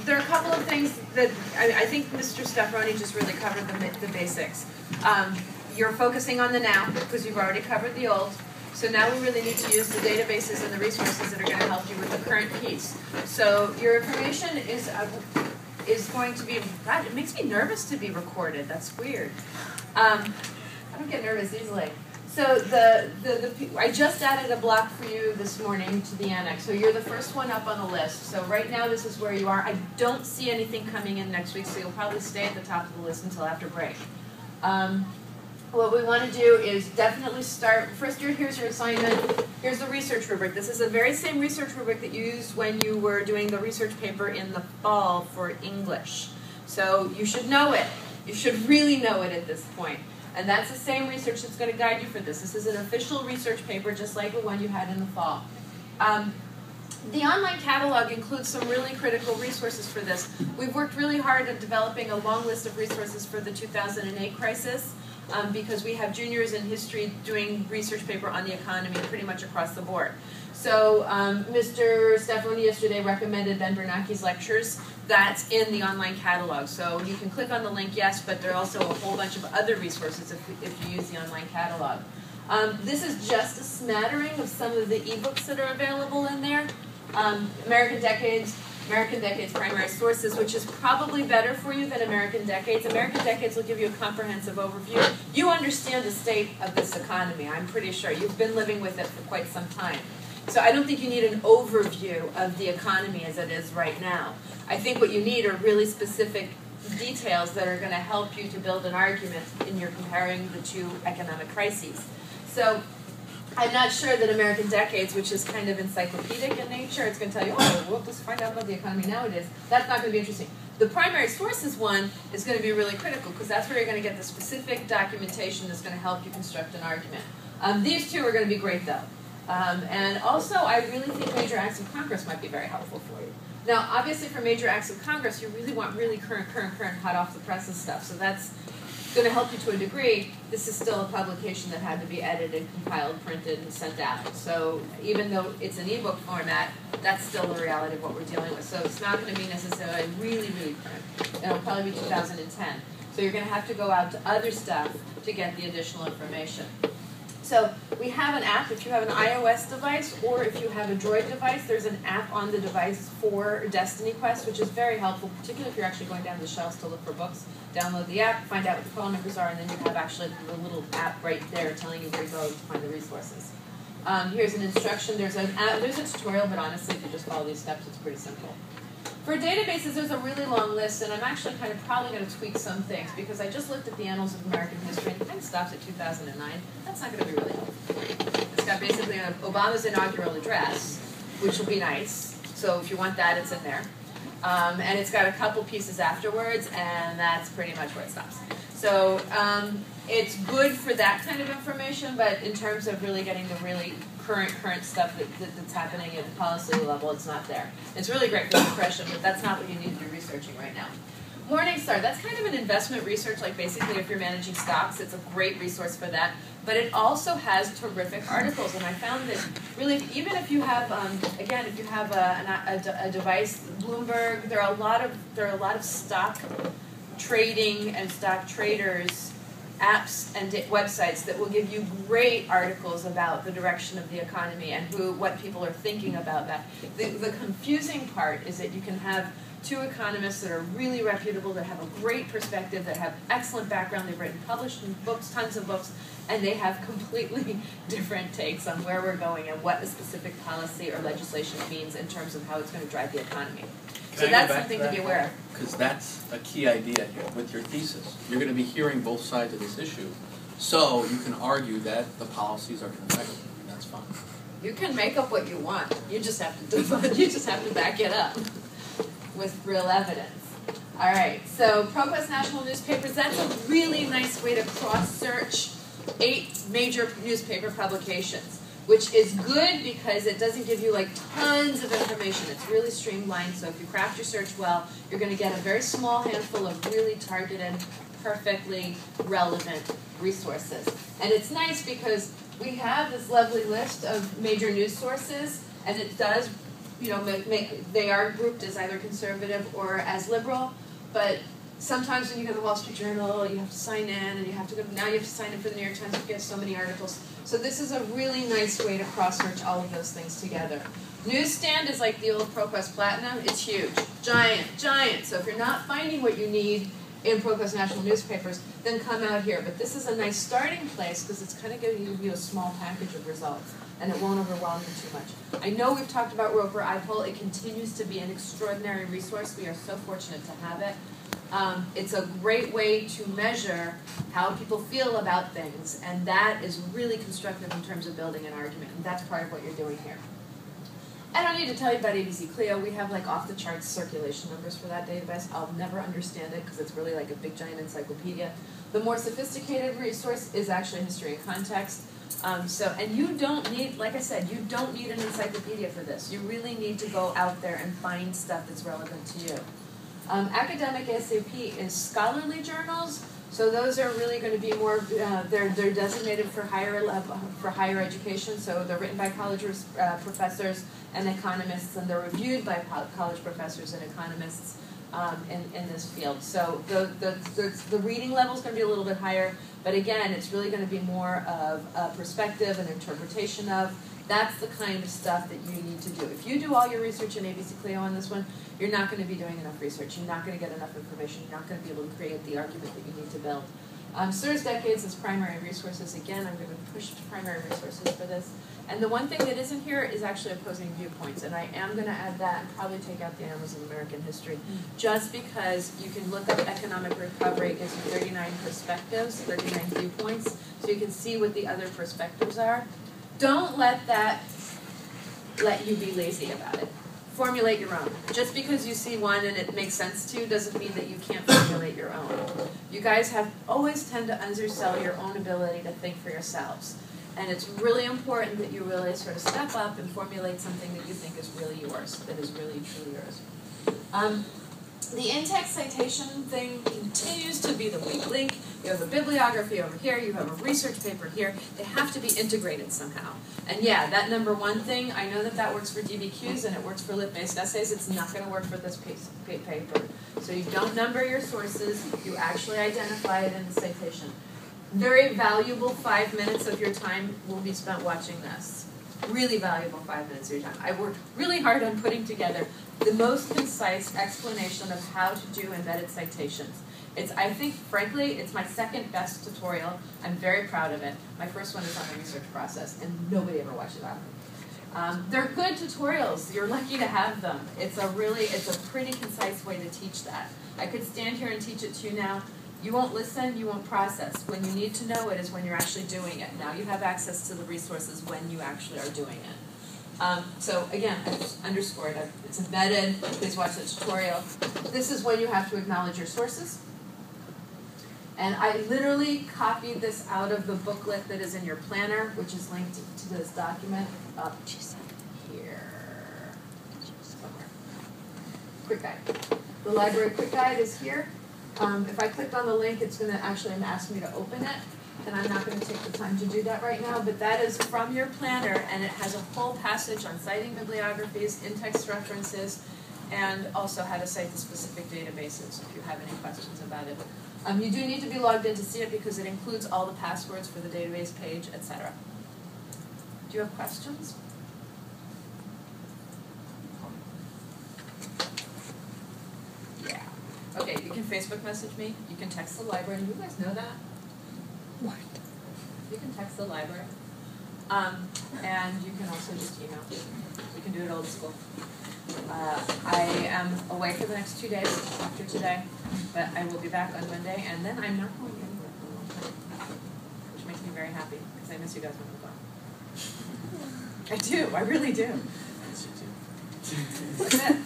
there are a couple of things that I think Mr. Stefani just really covered the basics. You're focusing on the now because you've already covered the old. So now we really need to use the databases and the resources that are going to help you with the current piece. So your information is going to be, God, it makes me nervous to be recorded. That's weird. I don't get nervous easily. So I just added a block for you this morning to the annex. So you're the first one up on the list. So right now this is where you are. I don't see anything coming in next week, so you'll probably stay at the top of the list until after break. What we want to do is definitely start, first here's your assignment, here's the research rubric. This is the very same research rubric that you used when you were doing the research paper in the fall for English. So you should know it. You should really know it at this point. And that's the same research that's going to guide you for this. This is an official research paper just like the one you had in the fall. The online catalog includes some really critical resources for this. We've worked really hard at developing a long list of resources for the 2008 crisis because we have juniors in history doing research paper on the economy pretty much across the board. So Mr. Stefani yesterday recommended Ben Bernanke's lectures. That's in the online catalog. So you can click on the link, yes, but there are also a whole bunch of other resources if you use the online catalog. This is just a smattering of some of the ebooks that are available in there. American Decades Primary Sources, which is probably better for you than American Decades. American Decades will give you a comprehensive overview. You understand the state of this economy, I'm pretty sure. You've been living with it for quite some time. So I don't think you need an overview of the economy as it is right now. I think what you need are really specific details that are going to help you to build an argument in your comparing the two economic crises. So I'm not sure that American Decades, which is kind of encyclopedic in nature, it's going to tell you, oh, well, let's find out about the economy nowadays. That's not going to be interesting. The primary sources one is going to be really critical because that's where you're going to get the specific documentation that's going to help you construct an argument. These two are going to be great, though. And also, I really think major acts of Congress might be very helpful for you. Now, obviously, for major acts of Congress, you really want really current, hot off the presses stuff. So that's going to help you to a degree. This is still a publication that had to be edited, compiled, printed, and sent out. So even though it's an ebook format, that's still the reality of what we're dealing with. So it's not going to be necessarily really, really current. It'll probably be 2010. So you're going to have to go out to other stuff to get the additional information. So we have an app if you have an iOS device or if you have a Droid device. There's an app on the device for Destiny Quest, which is very helpful, particularly if you're actually going down the shelves to look for books. Download the app, find out what the phone numbers are, and then you have actually the little app right there telling you where to go to find the resources. Here's an instruction. There's a tutorial, but honestly, if you just follow these steps, it's pretty simple. For databases, there's a really long list, and I'm actually kind of probably going to tweak some things because I just looked at the Annals of American History, and it kind of stops at 2009. That's not going to be really helpful. It's got basically Obama's inaugural address, which will be nice. So if you want that, it's in there. And it's got a couple pieces afterwards, and that's pretty much where it stops. So it's good for that kind of information, but in terms of really getting the really current stuff that's happening at the policy level, it's not there. It's really great for impression, but that's not what you need to be researching right now. Morningstar, that's kind of an investment research, like basically if you're managing stocks, it's a great resource for that. But it also has terrific articles, and I found that really, even if you have, again, if you have a device, Bloomberg, there are a lot of stock trading and stock traders apps and websites that will give you great articles about the direction of the economy and what people are thinking about that. The confusing part is that you can have two economists that are really reputable, that have a great perspective, that have excellent background, they've written published books, tons of books, and they have completely different takes on where we're going and what a specific policy or legislation means in terms of how it's going to drive the economy. So that's something to be aware of. Because that's a key idea here with your thesis. You're going to be hearing both sides of this issue. So you can argue that the policies are competitive, and that's fine. You can make up what you want. You just have to back it up with real evidence. All right, so ProQuest National Newspapers, that's a really nice way to cross-search 8 major newspaper publications, which is good because it doesn't give you like tons of information. It's really streamlined, so if you craft your search well, you're going to get a very small handful of really targeted, perfectly relevant resources. And it's nice because we have this lovely list of major news sources, and it does they are grouped as either conservative or as liberal, but sometimes when you go to the Wall Street Journal, you have to sign in, and now you have to sign in for the New York Times to get so many articles. So this is a really nice way to cross-search all of those things together. Newsstand is like the old ProQuest Platinum. It's huge, giant, giant. So if you're not finding what you need in ProQuest national newspapers, then come out here. But this is a nice starting place because it's kind of giving you a small package of results, and it won't overwhelm you too much. I know we've talked about Roper iPoll. It continues to be an extraordinary resource. We are so fortunate to have it. It's a great way to measure how people feel about things, and that is really constructive in terms of building an argument, and that's part of what you're doing here. I don't need to tell you about ABC Clio. We have like off-the-charts circulation numbers for that database. I'll never understand it because it's really like a big giant encyclopedia. The more sophisticated resource is actually history and context. And you don't need, like I said, you don't need an encyclopedia for this. You really need to go out there and find stuff that's relevant to you. Academic SAP is scholarly journals. So those are really going to be more, they're designated for higher education. So they're written by college professors and economists, and they're reviewed by college professors and economists in this field. So the reading level is going to be a little bit higher, but again, it's really going to be more of a perspective and interpretation of. That's the kind of stuff that you need to do. If you do all your research in ABC Clio on this one, you're not going to be doing enough research. You're not going to get enough information. You're not going to be able to create the argument that you need to build. SIRS Decades is primary resources. Again, I'm going to push primary resources for this. And the one thing that isn't here is actually opposing viewpoints. And I am going to add that and probably take out the Annals of American History. Just because you can look up economic recovery, it gives you 39 perspectives, 39 viewpoints, so you can see what the other perspectives are. Don't let that let you be lazy about it. Formulate your own. Just because you see one and it makes sense to you doesn't mean that you can't formulate your own. You guys always tend to undersell your own ability to think for yourselves. And it's really important that you really sort of step up and formulate something that you think is really yours, that is really truly yours. The in-text citation thing continues to be the weak link. You have a bibliography over here, you have a research paper here. They have to be integrated somehow. And yeah, that #1 thing, I know that works for DBQs and it works for lit-based essays. It's not going to work for this paper. So you don't number your sources, you actually identify it in the citation. Very valuable 5 minutes of your time will be spent watching this. Really valuable 5 minutes of your time. I worked really hard on putting together the most concise explanation of how to do embedded citations. I think, frankly, it's my second best tutorial. I'm very proud of it. My first one is on the research process, and nobody ever watched it after. They're good tutorials. You're lucky to have them. It's a pretty concise way to teach that. I could stand here and teach it to you now. You won't listen, you won't process. When you need to know it is when you're actually doing it. Now you have access to the resources when you actually are doing it. So again, I just underscored it. It's embedded. Please watch the tutorial. This is when you have to acknowledge your sources. And I literally copied this out of the booklet that is in your planner, which is linked to this document up here somewhere. Quick guide. The library quick guide is here. If I click on the link, it's going to actually ask me to open it, and I'm not going to take the time to do that right now, but that is from your planner, and it has a whole passage on citing bibliographies, in-text references, and also how to cite the specific databases if you have any questions about it. You do need to be logged in to see it because it includes all the passwords for the database page, etc. Do you have questions? Yeah. Okay, you can Facebook message me. You can text the library. Do you guys know that? What? You can text the library. And you can also just email. We can do it old school. I am away for the next 2 days after today, but I will be back on Monday, and then I'm not going anywhere for a long time, which makes me very happy, because I miss you guys when I'm gone. I do, I really do. Yes, you do. That's it.